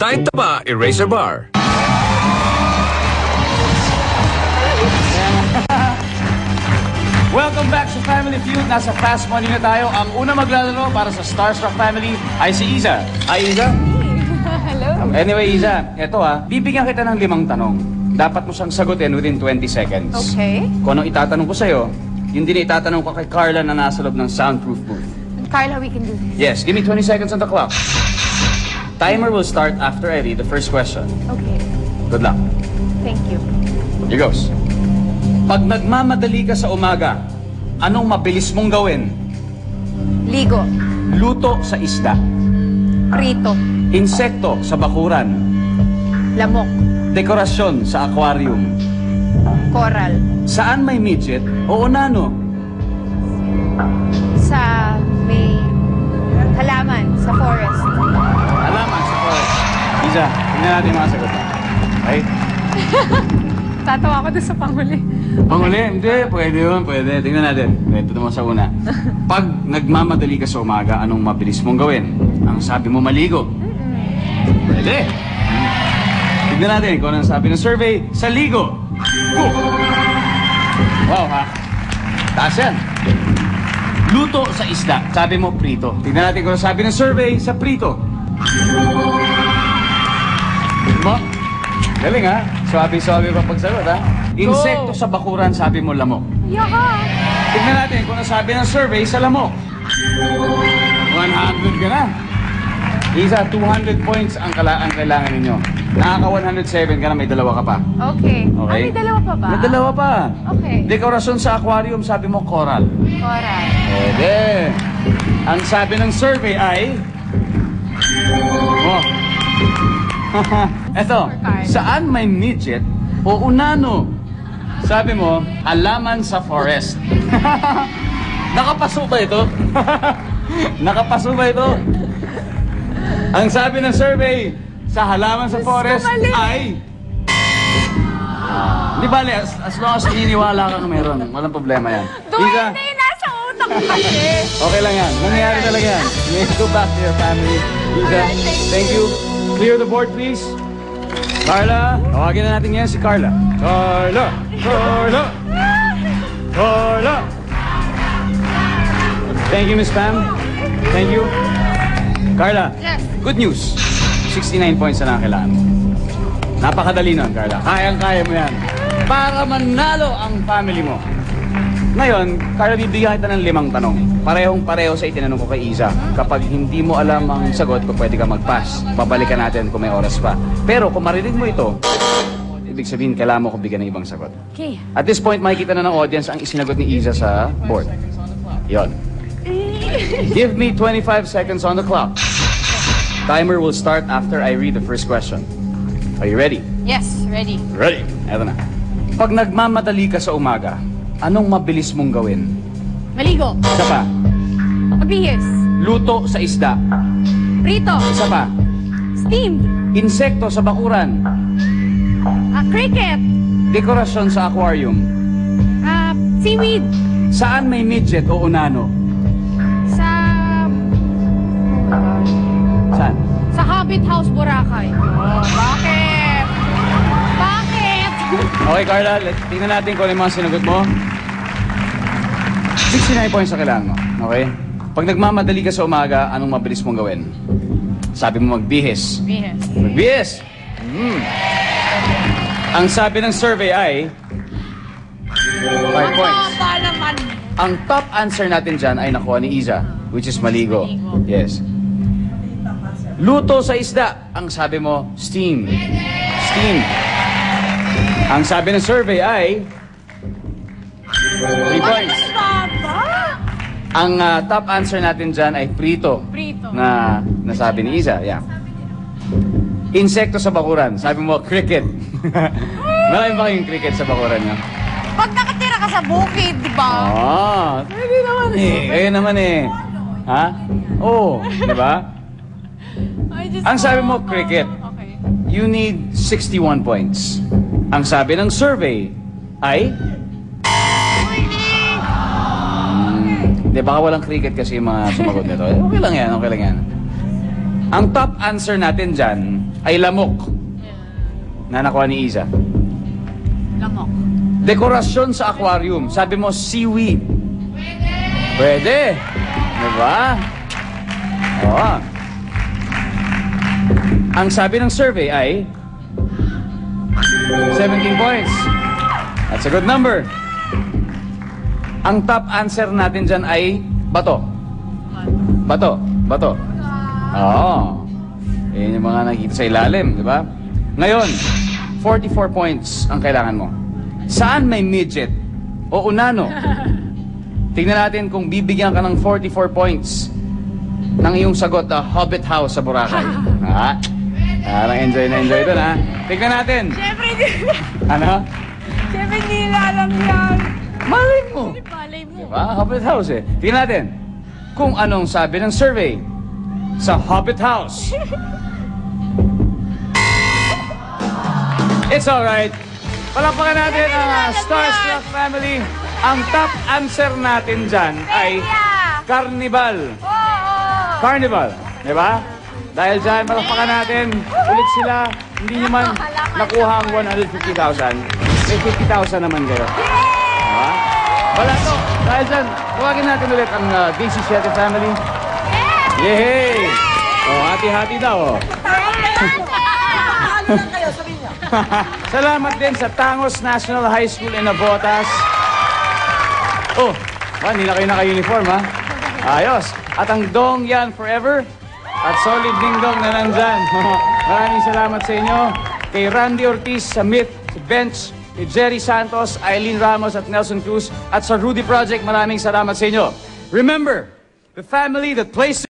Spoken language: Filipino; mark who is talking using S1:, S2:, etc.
S1: Tide Taba Eraser Bar.
S2: Welcome back sa Family Feud. Nasa Fast Money na tayo. Ang una maglalaro para sa Starstruck Family ay si Iza. Hi, Iza.
S3: Hello.
S2: Anyway, Iza, eto bibigyan kita ng 5 tanong. Dapat mo siyang sagutin within 20 seconds.
S3: Okay.
S2: Kung anong itatanong ko sa'yo, yun din itatanong ko kay Carla na nasa loob ng soundproof booth.
S3: Carla, we can do this.
S2: Yes, give me 20 seconds on the clock. Timer will start after I read the first question.
S3: Okay.
S2: Good luck.
S3: Thank you.
S2: Here goes. Pag nagmamadali ka sa umaga, anong mabilis mong gawin?
S3: Ligo.
S2: Luto sa isda.
S3: Prito.
S2: Insekto sa bakuran.
S3: Lamok.
S2: Dekorasyon sa aquarium.
S3: Coral.
S2: Saan may midget o onano?
S3: Sa may halaman. Sa forest.
S2: Halaman sa forest. Iza, tingnan natin yung mga sagot. Okay?
S3: Tatawa ako doon sa panghuli.
S2: Panghuli? Hindi, pwede yun, pwede. Tingnan natin. Ito naman sa una. Pag nagmamadali ka sa umaga, anong mabilis mong gawin? Ang sabi mo, maligo. Pwede. Tignan natin kung anong sabi ng survey sa ligo. Go! Wow, ha? Taas yan. Luto sa isda. Sabi mo, prito. Tignan natin kung anong sabi ng survey sa prito. Mo? Galing, ha? Swabe-swabe pa pagsagot, ha? Insekto sa bakuran, sabi mo, lamok.
S3: Yaka!
S2: Tignan natin kung anong sabi ng survey sa lamok. 100 ka na. Isa, 200 points ang kailangan ninyo. Nakaka-107 ka na, may 2 ka pa.
S3: Okay.
S2: Okay?
S3: May 2 pa ba?
S2: May 2 pa.
S3: Okay.
S2: Dekorasyon sa aquarium, sabi mo, coral.
S3: Coral.
S2: Pwede. Ang sabi ng survey ay... Oh. Eto, saan may midget o unano? Sabi mo, halaman sa forest. Nakapaso ba ito? Nakapaso ba ito? Ang sabi ng survey sa halaman sa forest ay... Di bale, as long as naniniwala kang meron, walang problema yan. Iza,
S3: Hindi, nasa utak ko kasi.
S2: okay lang yan. Nangyayari talaga yan. You need to go back to your family. Iza, thank you. Clear the board, please. Carla, tawagin na natin yan si Carla. Carla! Carla! Carla! Thank you, Miss Pam. Thank you. Carla,
S3: Yes.
S2: good news. 69 points na kailangan mo. Napakadali nun, Carla. Kayang-kaya mo yan. Para manalo ang family mo. Ngayon, Carla, bibigyan kita ng 5 tanong. Parehong-pareho sa itinanong ko kay Iza. Kapag hindi mo alam ang sagot, pwede ka mag-pass. Babalikan natin kung may oras pa. Pero kung marinig mo ito, ibig sabihin, kailangan mo ko bigyan ng ibang sagot.
S3: Okay.
S2: At this point, makikita na ng audience ang isinagot ni Iza sa board. Yon. Give me 25 seconds on the clock. Timer will start after I read the first question. Are you ready?
S3: Yes, ready.
S2: Ready. Eto na. Pag nagmamadali ka sa umaga, anong mabilis mong gawin?
S3: Maligo.
S2: Isa pa.
S3: Mabihis.
S2: Luto sa isda.
S3: Prito.
S2: Isa pa.
S3: Steamed.
S2: Insekto sa bakuran.
S3: Cricket.
S2: Dekorasyon sa aquarium.
S3: Seaweed.
S2: Saan may midget o unano?
S3: Sa... Oh my gosh.
S2: Saan?
S3: Sa Hobbit House, Boracay. Oh, bakit? Bakit?
S2: Okay, Carla. Tingnan natin kung ano yung mga sinagot mo. 69 points sa kailangan mo. Okay? Pag nagmamadali ka sa umaga, anong mabilis mong gawin? Sabi mo magbihis.
S3: Bihis.
S2: Magbihis! Ang sabi ng survey ay 5 points.
S3: Mababa naman.
S2: Ang top answer natin dyan ay nakuha ni Iza, which is maligo. Yes. Luto sa isda. Ang sabi mo, steam. Steam. Ang sabi ng survey ay 3 points. Ang top answer natin dyan ay prito.
S3: Prito.
S2: Na nasabi ni Iza. Yeah. Insekto sa bakuran. Sabi mo, cricket. Marami ba kayong cricket sa bakuran nyo?
S3: Pag nakatira ka sa bukid, di ba?
S2: Pwede naman eh. Kayo naman eh. Ha? Oo. Di ba? Ang sabi mo, cricket.
S3: Okay.
S2: You need 61 points. Ang sabi ng survey ay... Hindi, baka walang cricket kasi yung mga sumagot nito. Okay lang yan, okay lang yan. Ang top answer natin dyan ay lamok na nakuha ni Iza?
S3: Lamok.
S2: Dekorasyon sa aquarium. Sabi mo, seaweed. Pwede. Diba? Oo. Ang sabi ng survey ay 17 points. That's a good number. Ang top answer natin dyan ay bato. Bato. Bato. Oo. Yan yung mga nakikita sa ilalim, di ba? Ngayon, 44 points ang kailangan mo. Saan may midget o unano? Tingnan natin kung bibigyan ka ng 44 points ng iyong sagot na Hobbit House sa Boracay. Ha? Parang enjoy na enjoy doon, ha? Tignan natin.
S3: Siyempre, hindi.
S2: Ano?
S3: Siyempre, hindi nila alam yan.
S2: Malay mo.
S3: Palay mo.
S2: Diba? Hobbit House, eh. Tignan natin kung anong sabi ng survey sa Hobbit House. It's alright. Palakpakan natin ang Starstruck family. Ang top answer natin dyan ay Carnival. Carnival. Diba? Dahil dyan, palakpakan natin. Ulit sila. Hindi nyo man nakuha ang 150,000. May 50,000 naman kayo. Diba? Wala to. Dahil dyan, tawagin natin ulit ang DC7 family. Yay! Oh, hati-hati daw. Oh. Salamat din sa Tangos National High School in Navotas. Oh, hindi na kayo naka-uniform, ha? Ayos. At ang Dong Yan Forever at Solid Ding Dong na nandyan. Maraming salamat sa inyo. Kay Randy Ortiz sa Myth, sa Bench, kay Jerry Santos, Eileen Ramos at Nelson Cruz, at sa Rudy Project, maraming salamat sa inyo. Remember, the family that plays